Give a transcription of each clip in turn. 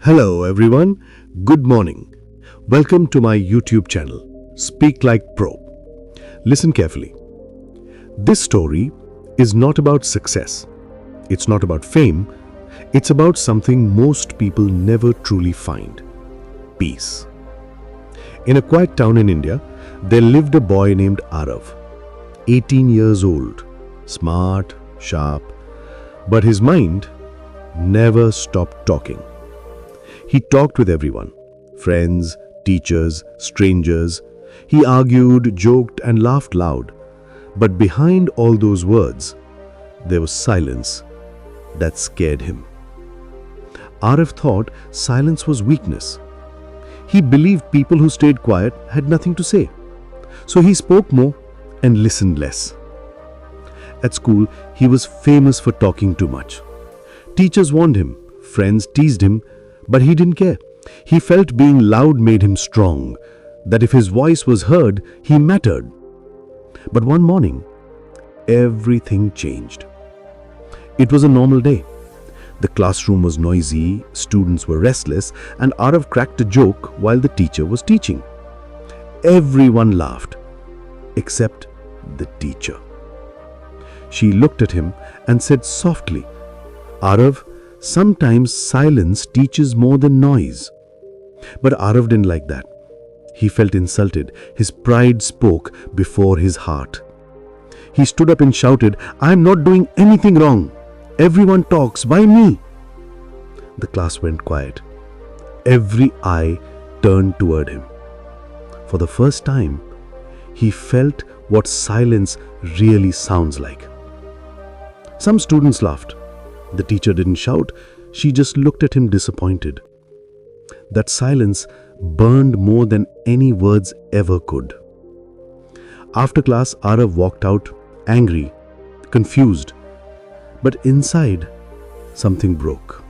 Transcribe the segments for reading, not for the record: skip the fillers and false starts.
Hello everyone, good morning. Welcome to my YouTube channel, Speak Like Pro. Listen carefully. This story is not about success. It's not about fame. It's about something most people never truly find. Peace. In a quiet town in India, there lived a boy named Arav, 18 years old, smart, sharp, but his mind never stopped talking. He talked with everyone, friends, teachers, strangers. He argued, joked, and laughed loud. But behind all those words, there was silence that scared him. Arav thought silence was weakness. He believed people who stayed quiet had nothing to say. So he spoke more and listened less. At school, he was famous for talking too much. Teachers warned him, friends teased him, but he didn't care. He felt being loud made him strong, that if his voice was heard, he mattered. But one morning, everything changed. It was a normal day. The classroom was noisy, students were restless, and Arav cracked a joke while the teacher was teaching. Everyone laughed, except the teacher. She looked at him and said softly, "Arav, sometimes silence teaches more than noise." But Arav didn't like that. He felt insulted. His pride spoke before his heart. He stood up and shouted, "I am not doing anything wrong. Everyone talks. Why me?" The class went quiet. Every eye turned toward him. For the first time, he felt what silence really sounds like. Some students laughed. The teacher didn't shout. She just looked at him disappointed. That silence burned more than any words ever could. After class, Arav walked out, angry, confused. But inside, something broke.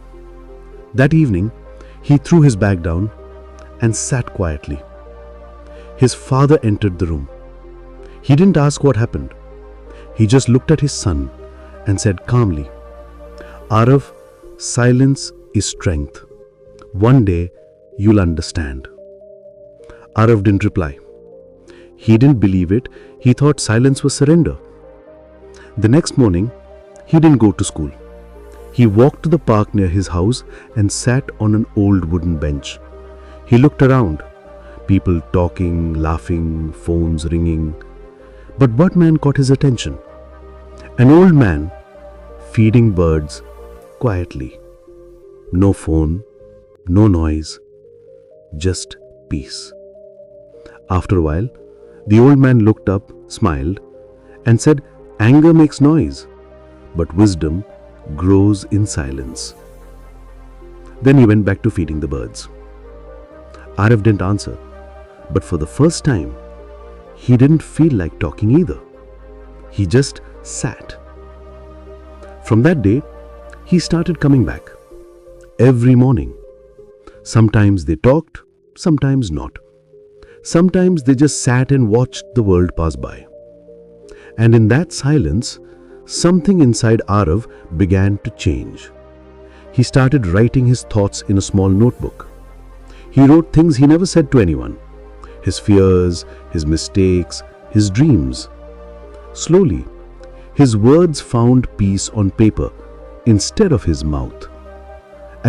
That evening, he threw his bag down and sat quietly. His father entered the room. He didn't ask what happened. He just looked at his son and said calmly, "Arav, silence is strength. One day, you'll understand." Arav didn't reply. He didn't believe it. He thought silence was surrender. The next morning, he didn't go to school. He walked to the park near his house and sat on an old wooden bench. He looked around. People talking, laughing, phones ringing. But one man caught his attention. An old man feeding birds quietly. No phone, no noise, just peace. After a while, the old man looked up, smiled, and said, "Anger makes noise, but wisdom grows in silence." Then he went back to feeding the birds. Arav didn't answer, but for the first time, he didn't feel like talking either. He just sat. From that day, he started coming back. Every morning. Sometimes they talked, sometimes not. Sometimes they just sat and watched the world pass by. And in that silence, something inside Arav began to change. He started writing his thoughts in a small notebook. He wrote things he never said to anyone. His fears, his mistakes, his dreams. Slowly, his words found peace on paper instead of his mouth.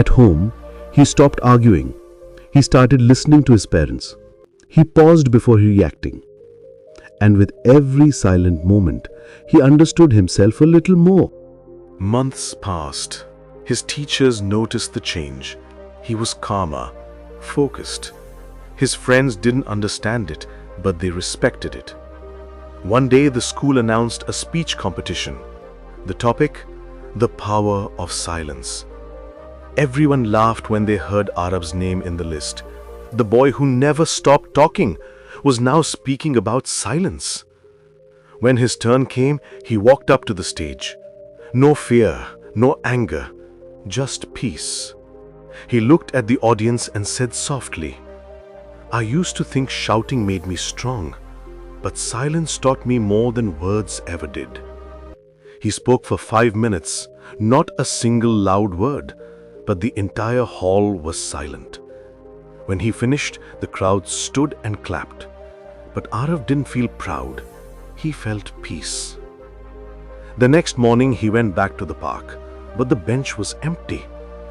At home, he stopped arguing. He started listening to his parents. He paused before reacting. And with every silent moment, he understood himself a little more. Months passed. His teachers noticed the change. He was calmer, focused. His friends didn't understand it, but they respected it. One day, the school announced a speech competition. The topic, the power of silence. Everyone laughed when they heard Arav's name in the list. The boy who never stopped talking was now speaking about silence. When his turn came, he walked up to the stage. No fear, no anger, just peace. He looked at the audience and said softly, "I used to think shouting made me strong, but silence taught me more than words ever did." He spoke for 5 minutes, not a single loud word, but the entire hall was silent. When he finished, the crowd stood and clapped. But Arav didn't feel proud. He felt peace. The next morning, he went back to the park, but the bench was empty.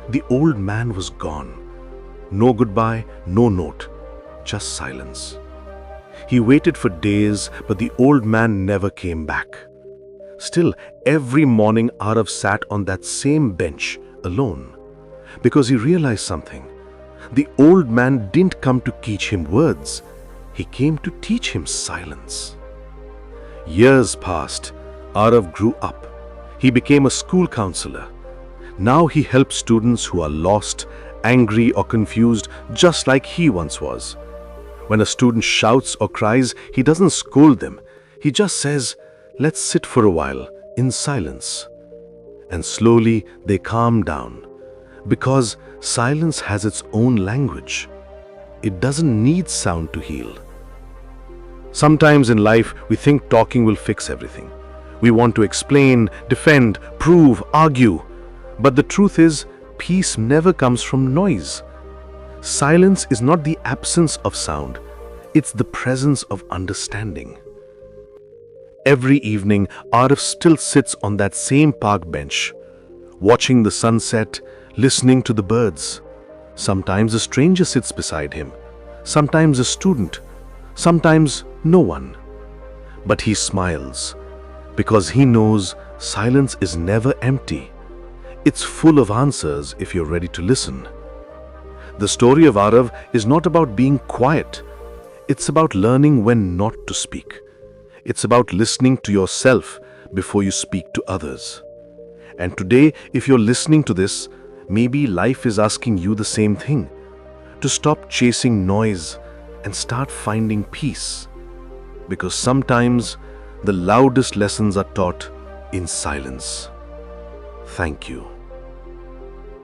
The old man was gone. No goodbye, no note, just silence. He waited for days, but the old man never came back. Still, every morning Arav sat on that same bench, alone, because he realized something. The old man didn't come to teach him words. He came to teach him silence. Years passed. Arav grew up. He became a school counselor. Now he helps students who are lost, angry or confused, just like he once was. When a student shouts or cries, he doesn't scold them. He just says, "Let's sit for a while, in silence." And slowly they calm down, because silence has its own language. It doesn't need sound to heal. Sometimes in life, we think talking will fix everything. We want to explain, defend, prove, argue. But the truth is, peace never comes from noise. Silence is not the absence of sound. It's the presence of understanding. Every evening, Arav still sits on that same park bench, watching the sunset, listening to the birds. Sometimes a stranger sits beside him, sometimes a student, sometimes no one. But he smiles, because he knows silence is never empty. It's full of answers if you're ready to listen. The story of Arav is not about being quiet. It's about learning when not to speak. It's about listening to yourself before you speak to others. And today, if you're listening to this, maybe life is asking you the same thing, to stop chasing noise and start finding peace. Because sometimes the loudest lessons are taught in silence. Thank you.